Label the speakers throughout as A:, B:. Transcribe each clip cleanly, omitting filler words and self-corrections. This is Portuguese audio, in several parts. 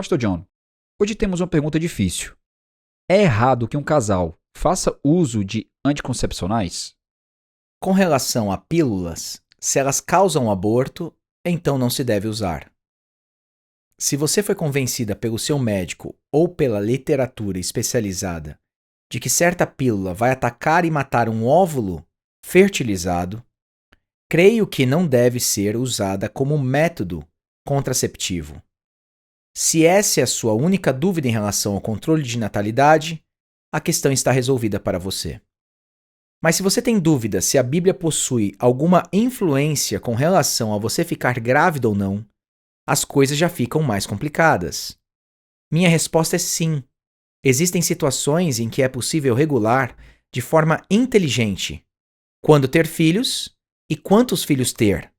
A: Pastor John, hoje temos uma pergunta difícil. É errado que um casal faça uso de anticoncepcionais?
B: Com relação a pílulas, se elas causam aborto, então não se deve usar. Se você foi convencida pelo seu médico ou pela literatura especializada de que certa pílula vai atacar e matar um óvulo fertilizado, creio que não deve ser usada como método contraceptivo. Se essa é a sua única dúvida em relação ao controle de natalidade, a questão está resolvida para você. Mas se você tem dúvida se a Bíblia possui alguma influência com relação a você ficar grávida ou não, as coisas já ficam mais complicadas. Minha resposta é sim. Existem situações em que é possível regular de forma inteligente quando ter filhos e quantos filhos ter.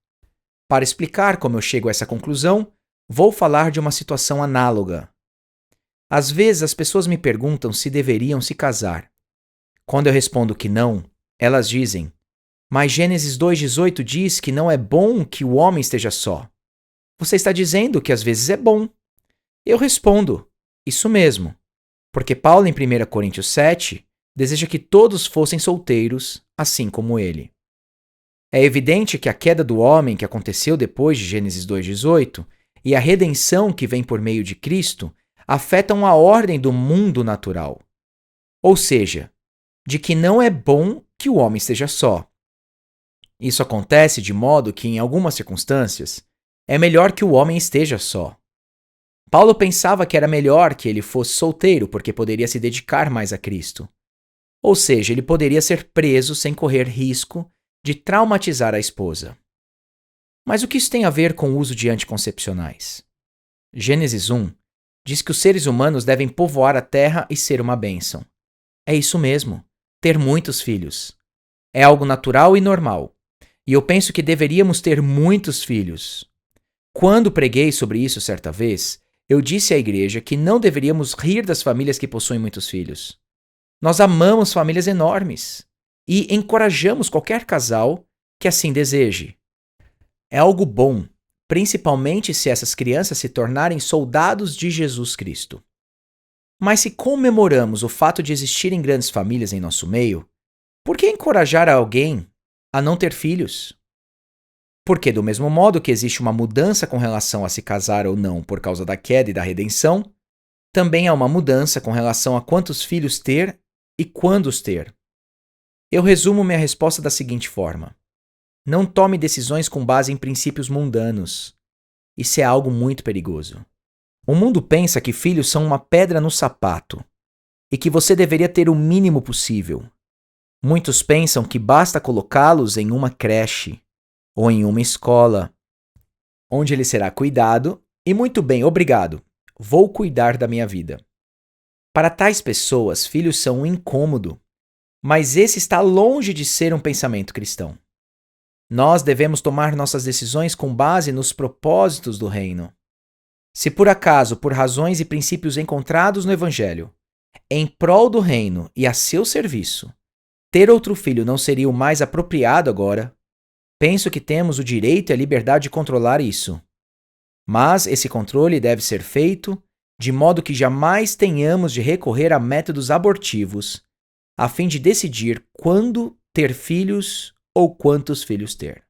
B: Para explicar como eu chego a essa conclusão, vou falar de uma situação análoga. Às vezes as pessoas me perguntam se deveriam se casar. Quando eu respondo que não, elas dizem: mas Gênesis 2,18 diz que não é bom que o homem esteja só. Você está dizendo que às vezes é bom. Eu respondo: isso mesmo, porque Paulo em 1 Coríntios 7 deseja que todos fossem solteiros, assim como ele. É evidente que a queda do homem que aconteceu depois de Gênesis 2,18 e a redenção que vem por meio de Cristo afetam a ordem do mundo natural. Ou seja, de que não é bom que o homem esteja só. Isso acontece de modo que, em algumas circunstâncias, é melhor que o homem esteja só. Paulo pensava que era melhor que ele fosse solteiro porque poderia se dedicar mais a Cristo. Ou seja, ele poderia ser preso sem correr risco de traumatizar a esposa. Mas o que isso tem a ver com o uso de anticoncepcionais? Gênesis 1 diz que os seres humanos devem povoar a terra e ser uma bênção. É isso mesmo, ter muitos filhos. É algo natural e normal. E eu penso que deveríamos ter muitos filhos. Quando preguei sobre isso certa vez, eu disse à igreja que não deveríamos rir das famílias que possuem muitos filhos. Nós amamos famílias enormes e encorajamos qualquer casal que assim deseje. É algo bom, principalmente se essas crianças se tornarem soldados de Jesus Cristo. Mas se comemoramos o fato de existirem grandes famílias em nosso meio, por que encorajar alguém a não ter filhos? Porque, do mesmo modo que existe uma mudança com relação a se casar ou não por causa da queda e da redenção, também há uma mudança com relação a quantos filhos ter e quando os ter. Eu resumo minha resposta da seguinte forma: não tome decisões com base em princípios mundanos. Isso é algo muito perigoso. O mundo pensa que filhos são uma pedra no sapato e que você deveria ter o mínimo possível. Muitos pensam que basta colocá-los em uma creche ou em uma escola, onde ele será cuidado e muito bem, obrigado, vou cuidar da minha vida. Para tais pessoas, filhos são um incômodo, mas esse está longe de ser um pensamento cristão. Nós devemos tomar nossas decisões com base nos propósitos do reino. Se por acaso, por razões e princípios encontrados no Evangelho, em prol do reino e a seu serviço, ter outro filho não seria o mais apropriado agora, penso que temos o direito e a liberdade de controlar isso. Mas esse controle deve ser feito de modo que jamais tenhamos de recorrer a métodos abortivos, a fim de decidir quando ter filhos ou quantos filhos ter.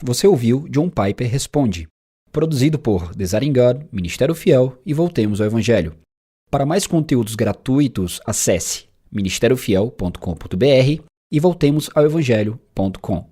A: Você ouviu John Piper Responde, produzido por Desiring God, Ministério Fiel e Voltemos ao Evangelho. Para mais conteúdos gratuitos, acesse ministériofiel.com.br e voltemos ao evangelho.com.